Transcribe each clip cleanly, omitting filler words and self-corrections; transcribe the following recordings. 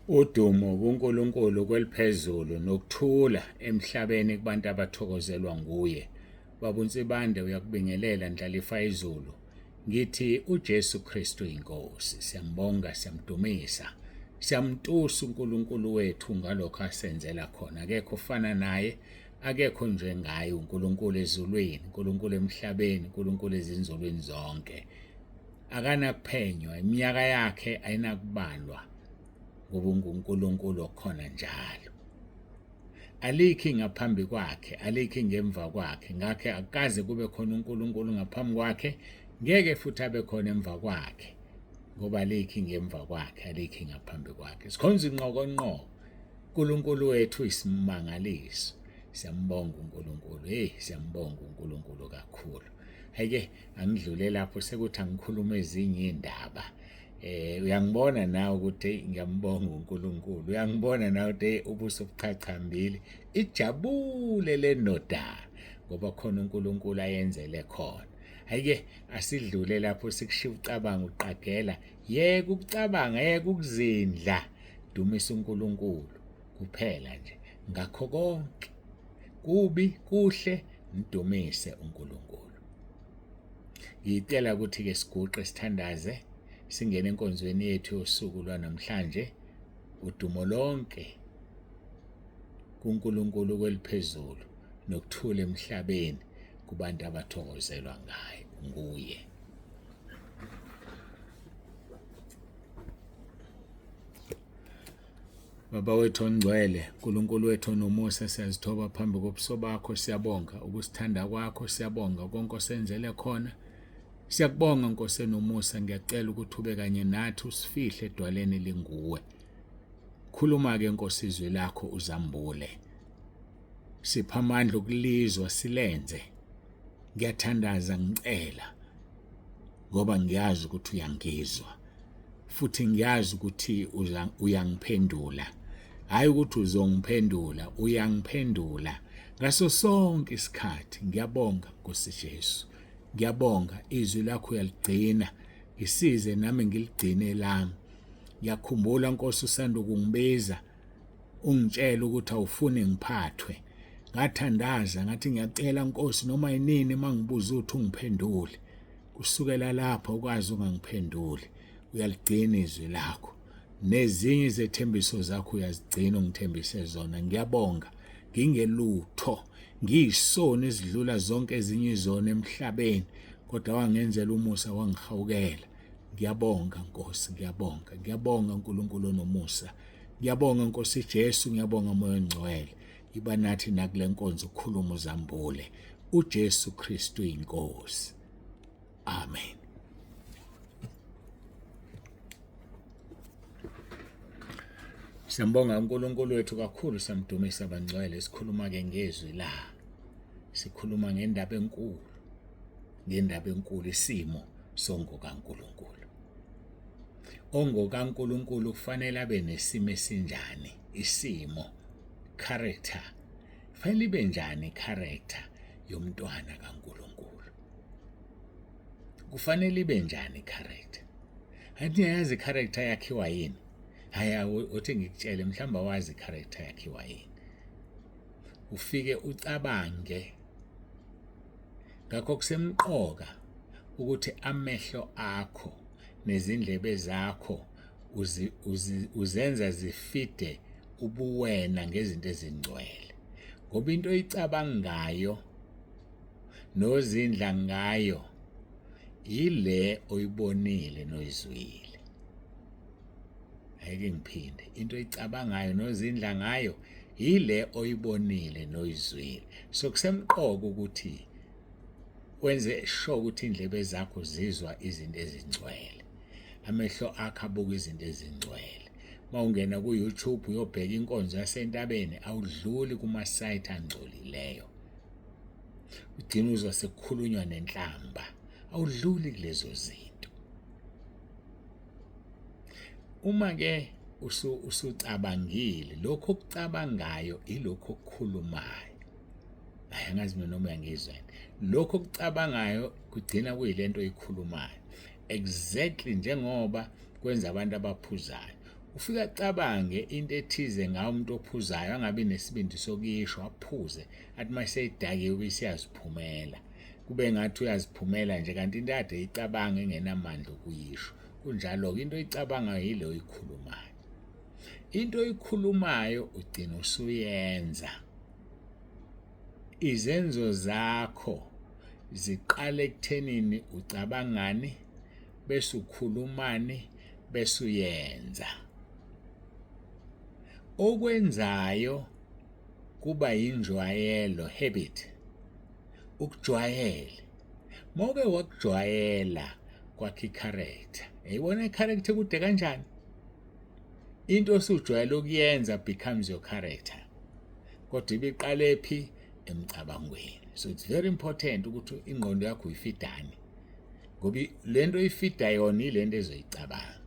Udumo kuNkulunkulu kweliphezulu nokuthula emhlabeni kubantu abathokozelwa nguye. Baba uNsibande uyakubingelela ndlalifa izulu. Ngithi uJesu Kristu inkosi. Siyambonga, siyamdumisa. Siyamtusa uNkulunkulu wethu ngalokho asenzela khona. Akekho ufana naye, akekho njengaye uNkulunkulu ezulwini, uNkulunkulu emhlabeni, uNkulunkulu ezinzulwini zonke. Akanakuphenywa, iminyaka yakhe ayinakubalwa. Ngoba unguNkulunkulu okhona njalo. Alikho ngaphambi kwakhe, alikho ngemva kwakhe. Ngakho akaze kube khona uNkulunkulu ngaphambi kwakhe, ngeke futhi abe khona emva kwakhe. Ngoba alikho ngemva kwakhe, alikho ngaphambi kwakhe. Sikhonza inqokonqo. uNkulunkulu wethu isimangaliso. Siyambonga uNkulunkulu. Siyambonga uNkulunkulu kakhulu. Hayike angidlule lapho sekuthi angikhuluma ezinye indaba. Uyangibona nawe ukuthi ngiyambonga uNkulunkulu. Uyangibona nawe ukuthi ubuso buchachambile. Ijabule lenoda ngoba khona uNkulunkulu ayenzele khona. Hayike asidlule lapho sikushiya ucabanga uqagela. Yeke ukucabanga, yeke ukuzindla. Dumisa uNkulunkulu kuphela nje. Ngakho konke kubi kuhle mdumise uNkulunkulu. Ngicela ukuthi ke siguqe sithandaze. Singene enkonzweni yethu yosuku lwanamhlanje. Udumo lonke kuNkulunkulu kweliphezulu nokuthula emhlabeni kubantu abathokozelwa ngaye nguye. Baba wethu ongcwele, uNkulunkulu wethu onomusa, siyazithoba phambi kobuso bakho, siyabonga ukusithanda kwakho, siyabonga konke osenzele khona. Siyakubonga Nkosi enomusa, ngiyacela ukuthi ube kanye nathi usifihle edwaleni linguwe. Khuluma ke Nkosi izwi lakho uzambule. Sipha amandla okulizwa silenze. Ngiyathandaza ngicela ngoba ngiyazi ukuthi uyangizwa. Futhi ngiyazi ukuthi uyangiphendula. Hayi ukuthi uzongiphendula, uyangiphendula. Ngaso sonke isikhathi ngiyabonga Nkosi Jesu. Ngiyabonga izwi lakho uyaligcina, ngisize nami ngiligcine lami. Ngiyakhumbula Nkosi usanda ukungibiza, ungitshela ukuthi awufuni ngiphathwe. Ngathandaza ngathi ngiyacela Nkosi noma yinini mangibuza ukuthi ungiphendule. Kusukela lapho ukwazi ungangiphenduli. Uyaligcina izwi lakho. Nezinye izethembiso zakho uyazigcina ungithembise zona. Ngiyabonga, ngingelutho. Ngiyisona ezidlula zonke ezinye izona emhlabeni, kodwa wangenzela umusa wangihawukela. Ngiyabonga Nkosi, ngiyabonga. Ngiyabonga uNkulunkulu onomusa. Ngiyabonga Nkosi Jesu, ngiyabonga Moya Ongcwele. Iba nathi nakule nkonzo ukukhuluma uzambule. uJesu Kristu inkosi. Amen. Siyambonga uNkulunkulu wethu kakhulu, siyamdumisa abangcwele. Sikhuluma ke ngezwi la. Sikhuluma ngendaba enkulu. Ngendaba enkulu, isimo songokaNkulunkulu. OngokaNkulunkulu kufanele abe nesimo esinjani? Isimo, character. Kufanele ibe njani character yomntwana kaNkulunkulu? Kufanele ibe njani character? Athi yazi character yakhiwa yini? Haya uthi ngikutshele mhlamba wazi character yakhiwa yini. Ufike ucabange. Ngakho kusemqoka ukuthi amehlo akho nezindlebe zakho uzenza zifide ubuwena ngezinto ezingcwele. Ngoba into oyicabangayo nozindla ngayo yile oyibonile noyizwile. Ayike ngiphinde. Into oyicabangayo nozindla ngayo yile oyibonile noyizwile. So kusemqoka ukuthi wenze sure ukuthi indlebe zakho zizwa izinto ezingcwele. Amehlo akho abuka izinto ezingcwele. Mawungena ku YouTube uyobheka inkonzo yasentabeni, awudluli kuma site angcolileyo. Ugcina uzwa sekukhulunywa nenhlamba. Awudluli kulezo zinto. Uma ke usucabangile, lokho okucabangayo ilokho okukhulumayo. Angazi mina noma uyangizwa. Lokho okucabangayo kugcina kuyilento oyikhulumayo. Exactly njengoba kwenza abantu abaphuzayo. ufika cabange into ethize ngawo umuntu ophuzayo angabi nesibindi sokuyisho aphuze athi maseyidakiwe bisiyaziphumela kube ngathi uyaziphumela nje kanti into ade icabanga engenamandla ukuyisho kunjalo into oyicabanga yile oyikhulumayo into oyikhulumayo ugcina usuyenza izenzo zakho ziqale ekuthenini ucabangani bese ukhulumani bese uyenza okwenzayo kuba yinjwayelo habit ukujwayela moke wakujwayela kwakhe character yayibona character kude kanjani into osujwayela ukuyenza becomes your character kodwa ibiqale phi emcabangweni so it's very important ukuthi ingqondo yakho uyifidane ngoba lento ifida yona ilento ezoyicabanga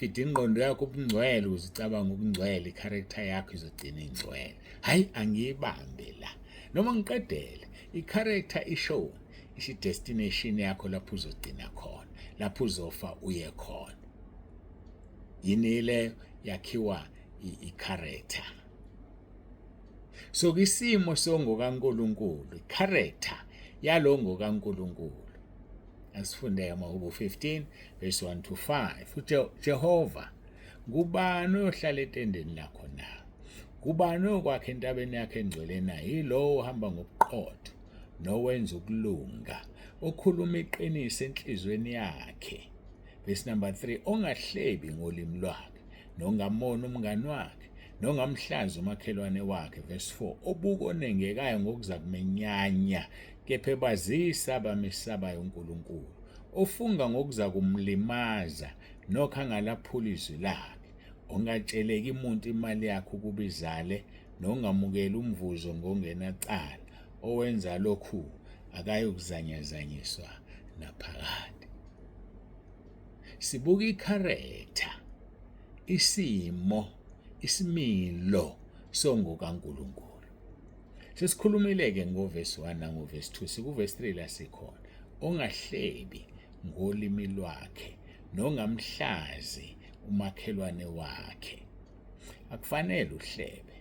fida ingqondo yakho ubungcwele uzicabanga ubungcwele i-character yakho izogcina ingcwele hayi angiyibambe la noma ngiqedele i-character ishow ishi destination yakho lapho uzogcina khona lapho uzofa uye khona yini le yakhiwa i-character so kisimo songokaNkulunkulu i-character yalongo kaNkulunkulu asifunde eMahubo 15 verse 1 to 5 uJehova ngubani ohlala etendeni lakho na ngubani okwakhe entabeni yakhe engcwele na yilo ohamba ngobuqotho nowenza ukulunga okhuluma iqiniso enhlizweni yakhe verse number 3 ongahlebi ngolimi lwakhe nongamona umngani wakhe nongamhlaza umakhelwane wakhe verse 4 obuka onengekayo ngokuza kumenyanya kepha bazisa abamesabayo uNkulunkulu ofunga ngokuza kumlimaza nokho angalaphula izwi lakhe ongatsheleki umuntu imali yakhe ukuba izale nongamukela umvuzo ngongenacala owenza lokhu akayokuzanyazanyiswa naphakade sibuka i-character isimo isimilo songokaNkulunkulu sesikhulumile-ke ngoverse 1 nangoverse 2 sikuverse 3 la sikhona ongahlebi ngolimi lwakhe nongamhlazi umakhelwane wakhe akufanele uhlebe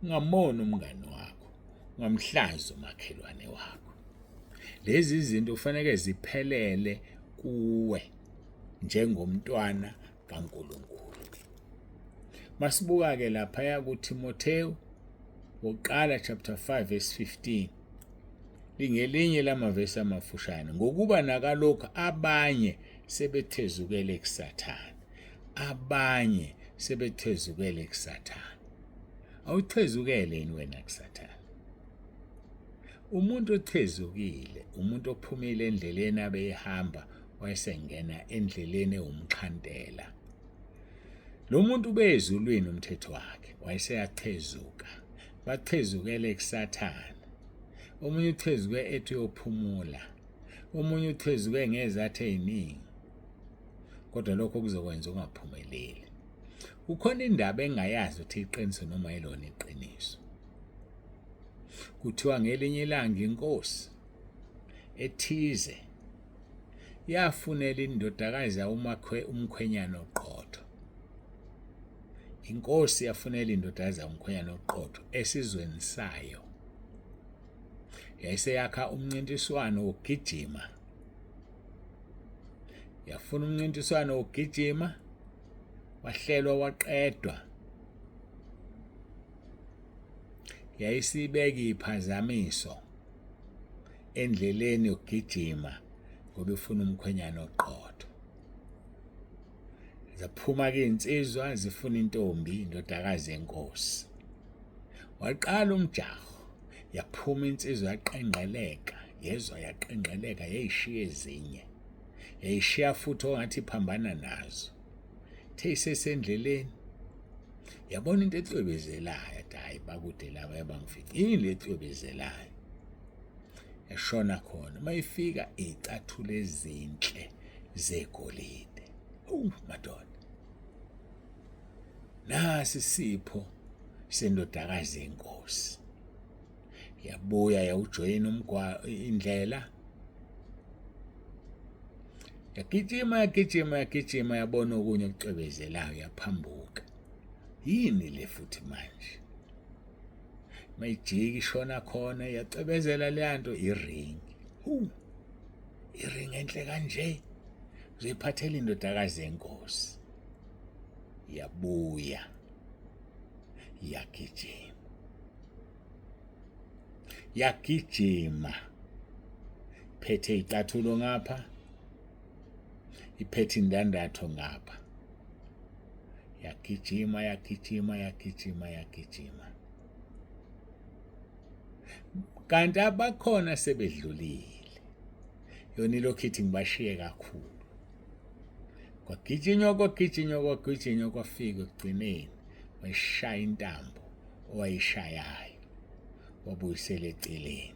ungamona umngani wakho ungamhlazi umakhelwane wakho lezi zinto kufanele ziphelele kuwe njengomntwana kaNkulunkulu masibuka ke lapha kuTimotheo wokuqala chapter 5 verse 15 lingelinye lamavesi amafushane ngokuba nakalokho abanye sebethezukele kuSathane abanye sebethezukele kuSathane awuthezukele yini wena kuSathane umuntu othezukile umuntu ophumile endleleni abeyihamba wayesengena endleleni umxhantela lo muntu bezulwini umthetho wakhe wayeseyathezuka bathezukele kuSathane omunye uthezuke ethi uyophumula omunye uthezuke ngezathu eziningi kodwa lokho kuzokwenza ungaphumeleli ukhona indaba engayazi ukuthi iqiniso noma yilona iqiniso kuthiwa ngelinye ilanga inkosi ethize yafunela indodakazi umkhwenyana oqotho inkosi yafunela indodakazi umkhwenyana oqotho esizweni sayo yayiseyakha umncintiswano wokugijima yafuna umncintiswano wokugijima wahlelwa waqedwa yayisibeka iphazamiso endleleni yokugijima ngoba ifuna umkhwenyana oqotho zaphuma ke insizwa zifuna intombi indodakazi yenkosi waqala umjaho yaphuma insizwa yaqenqeleka yezwa yaqenqeleka yayishiya ezinye yayishiya futhi ongathi iphambana nazo theyisesendleleni yabona into ecwebezelayo hayi bakude laba abangifika yini lecwebezelayo yashona khona mayifika icathule ezinhle zegolide madoda nasi sipho sendodakazi yenkosi yabuya yawujoyina indlela yagijima yabona okunye okucwebezelayo yaphambuka. Yini le futhi manje? Mayijiki ishona khona yacwebezela leyanto iring. Iring enhle kanje. Uziphathela indodakazi yenkosi. Yabuya. Yagijima. Phethe icathulo ngapha. Iphethe indandatho ngapha. Yagijima. Kanti abakhona sebedlulile. Yona ilokhu ithi ngibashiye kakhulu. Kwagijinywa kwafika ekugcineni. Wayishaya intambo owayishayayo. Wabuyisela eceleni.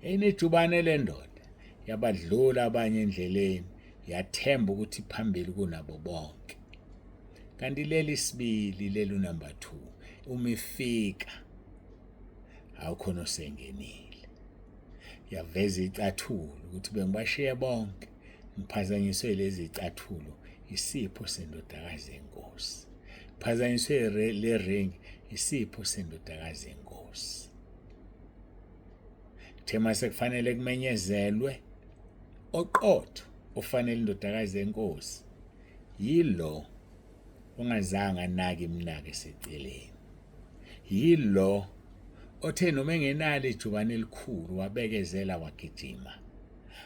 Enejubane lendoda. Yabadlula abanye endleleni. Yathemba ukuthi phambili kunabo bonke. Kanti leli sibili lelu number 2 uma ifika awukhona osengenile. Yaveza icathulo ukuthi bengibashiye bonke ngiphazanyiswe lezi icathulo isipho sendodakazi yenkosi. Phazanyiswe le ring isipho sendodakazi yenkosi. Thema sekufanele kumenyezelwe oqotho ofanele indodakazi yenkosi yilo ongazange anake imnake eseceleni. Yilo othe noma engenalo ijubane elikhulu wabekezela wagijima.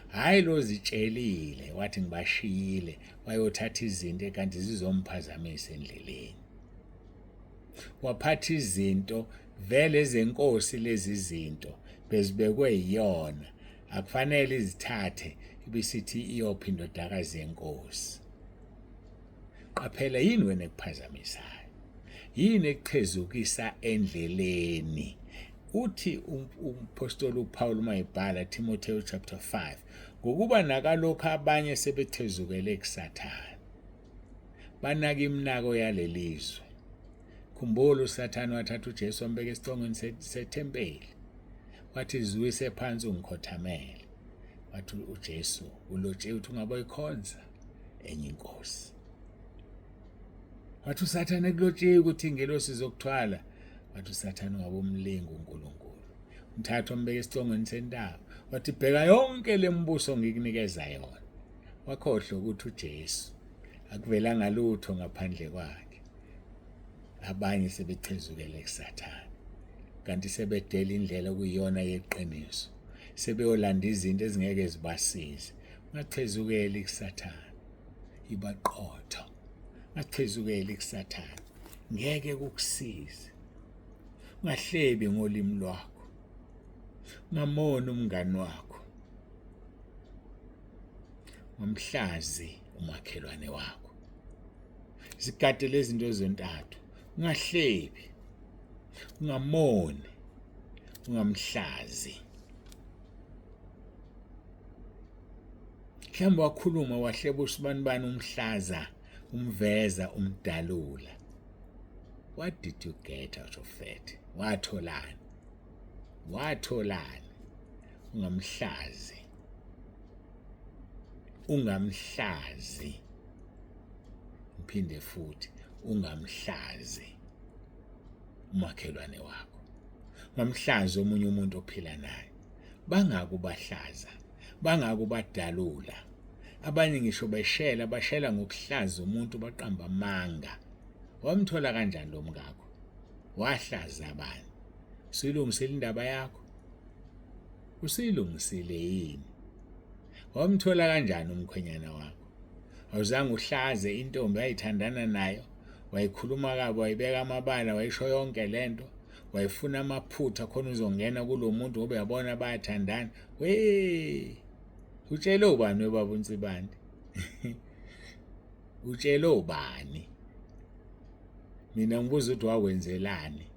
Hayi lo zitshelile wathi ngibashiyile wayothatha izinto kanti zizomphazamisa endleleni. Waphatha izinto vele ezenkosi lezi zinto bezibekwe yiyona akufanele izithathe ibisithi iyophi indodakazi yenkosi. Qaphela yini wena ekuphazamisayo? Yini ekuqhezukisa endleleni? Uthi umpostoli uPaul mayibhala Timotheo chapter 5 ngokuba nakalokho abanye sebethezukele kuSathane. Banaka iminako yalelizwe. Khumbula uSathane wathatha uJesu wambeka esicongweni sethempeli. Wathi izwise phansi ungikhothamele. Wathi uJesu ulotshe uthi ungaboyikhonza enye inkosi. Wathi uSathane kulotshe ukuthi ingelosi zokuthwala. Wathi uSathane ungabomlingo uNkulunkulu. Umthatha wambeka esicongweni sentaba. Wathi bheka yonke lembuso ngikunikeza yona. Wakhohlwa ukuthi uJesu akuvelanga lutho ngaphandle kwakhe. Abanye sebechezukele kuSathane. Kanti sebedela indlela kuyiyona yeqiniso. Sebeyolanda izinto ezingeke zibasize. Ungachezukeli kuSathane. Ibaqotho. Ungachezukeli kuSathane. Ngeke kukusize. Ungahlebi ngolimi lwakho. Ungamona umngani wakho. Umhlazi umakhelwane wakho. Zigade lezi zinto zontathu. Ungahlebi. Ungamoni. Ungamhlazi. Mhlawumbe wakhuluma wahleba usibanibani umhlaza, umveza, umdalula. What did you get out of that? Watholani? Ungamhlazi. Ngiphinde futhi ungamhlazi umakhelwane wakho. Ungamhlazi omunye umuntu ophila naye. Bangakubahlaza, bangakubadalula. Abanye ngisho bashela ngokuhlaza umuntu baqamba amanga. Wamthola kanjani lo mngakho? Wahlaza abanye. Usuyilungisile indaba yakho? Usuyilungisile yini? Wamthola kanjani umkhwenyana wakho? Awuzange uhlaze intombi ayithandana nayo, wayikhuluma kabi, wayibeka amabala, wayisho yonke lento, wayifuna amaphutha khona uzongena kulomuntu ngoba uyabona bayathandana. Utshele ubani webaba uNsibande? Utshele ubani? Mina ngibuza ukuthi wakwenzelani?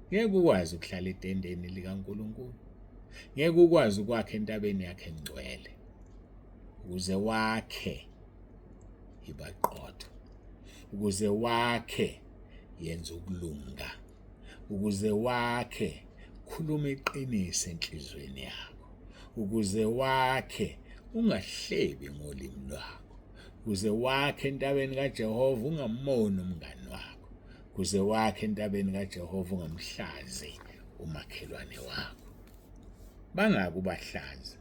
Ngeke ukwazi ukuhlala etendeni likaNkulunkulu. Ngeke ukwazi ukwakhe entabeni yakhe engcwele. Ukuze wakhe ibaqotho. Ukuze wakhe yenza ukulunga. Ukuze wakhe khuluma iqiniso enhlizweni yakho. Ukuze wakhe ungahlebi ngolimi lwakho. Kuze wakhe entabeni kaJehova ungamoni umngani wakho. Kuze wakhe entabeni kaJehova ungamhlazi umakhelwane wakho. Bangaki ubahlaza,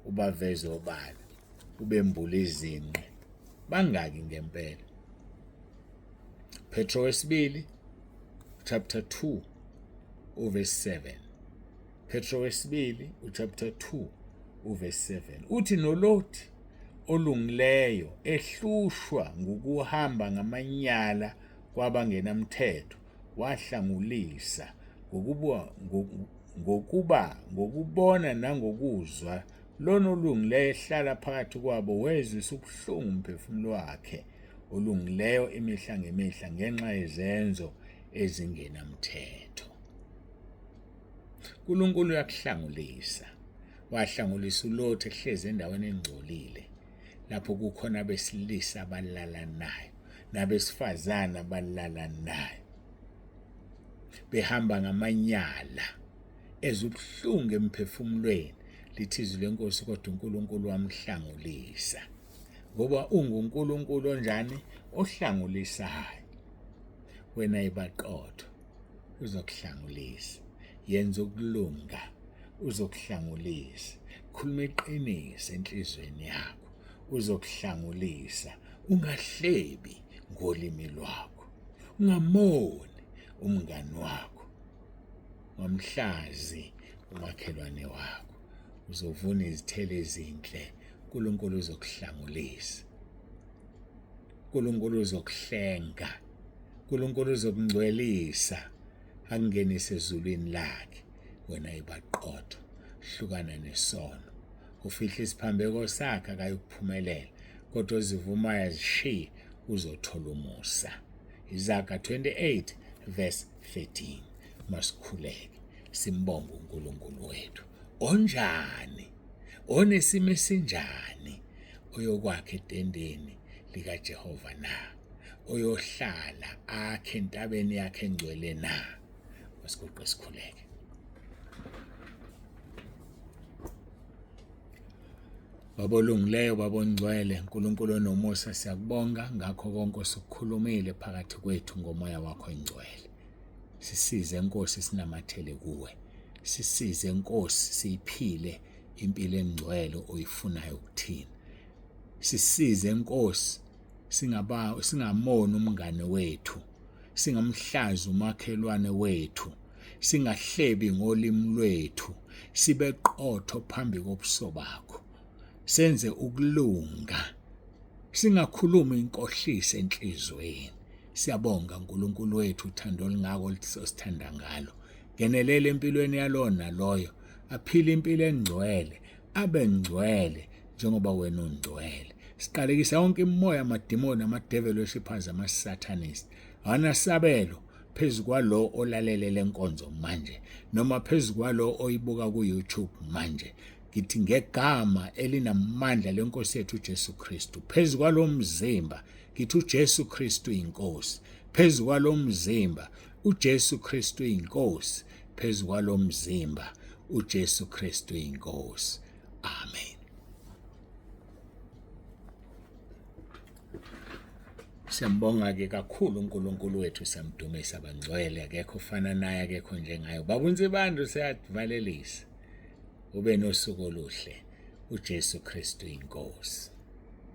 ubaveze obala, ubembula izinqe? Bangaki ngempela? Petro wesibili chapter 2 verse 7. Petro wesibili chapter 2 verse 7. Uthi nolothi olungileyo ehlushwa ngokuhamba ngamanyala kwabangenamthetho wahlangulisa ngokubona nangokuzwa lona olungileyo ehlala phakathi kwabo wezwisa ubuhlungu umphefumulo wakhe olungileyo imihla ngemihla ngenxa yezenzo ezingenamthetho. uNkulunkulu uyakuhlangulisa. Wahlangulisa uLothi ehlezi endaweni engcolile lapho kukhona abesilisa abalala nayo nabesifazana abalala nayo, behamba ngamanyala ezubuhlungu emphefumulweni. Lithi izwi lenkosi kodwa uNkulunkulu wamhlangulisa. Ngoba unguNkulunkulu onjani? Ohlangulisayo. Wena ibaqotho uzokuhlangulisa. Yenza ukulunga uzokuhlangulisa. Khuluma iqiniso enhlizweni yakho uzokuhlangulisa. Ungahlebi ngolimi lwakho. Ungamoni umngani wakho. Ngamhlazi umakhelwane wakho. Uzovuna izithelo ezinhle. uNkulunkulu uzokuhlangulisa. uNkulunkulu uzokuhlenga. uNkulunkulu uzokungcwelisa, akungenise ezulwini lakhe. Wena ibaqotho, hlukana nesono. Ufihle isiphambeko sakhe akayikuphumelela, kodwa ozivumayo azishiye uzothola umusa. Izaga 28 verse 13. Masikhuleke simbonge uNkulunkulu wethu. Onjani? Onesimo esinjani? Oyokwakhe etendeni likaJehova na? Oyohlala akhe entabeni yakhe engcwele na? Masiguqe sikhuleke. Baba olungileyo, Baba ongcwele, uNkulunkulu onomusa, siyakubonga ngakho konke osikukhulumile phakathi kwethu ngomoya wakho engcwele. Sisize Nkosi sinamathele kuwe. Sisize Nkosi siyiphile impilo engcwele oyifunayo kuthina. Sisize Nkosi singamoni umngane wethu, singamhlazi umakhelwane wethu, singahlebi ngolimi lwethu, sibe qotho phambi kobuso bakho. Senze ukulunga, singakhulumi inkohlise enhlizweni. Siyabonga uNkulunkulu wethu uthando olungako lisosithanda ngalo. Ngenelela empilweni yalona loyo, aphile impilo engcwele, abe ngcwele njengoba wena ungcwele. Siqalekisa yonke imimoya amadimoni amadevil worshipers amasatanist. Awanasabelo phezu kwalo olalele lenkonzo manje noma phezu kwalo oyibuka ku YouTube manje. Ngithi ngegama elinamandla lenkosi yethu uJesu Kristu, phezu kwalo mzimba ngithi uJesu Kristu inkosi, phezu kwalo mzimba uJesu Kristu inkosi, phezu kwalo mzimba uJesu Kristu inkosi. Amen. Siyambonga ke kakhulu uNkulunkulu wethu, siyamdumisa, bangcwele, akekho ufana naye, akekho njengaye. Babunzi bantu siyavalelisa. Ube nosuku oluhle. uJesu Kristu inkosi.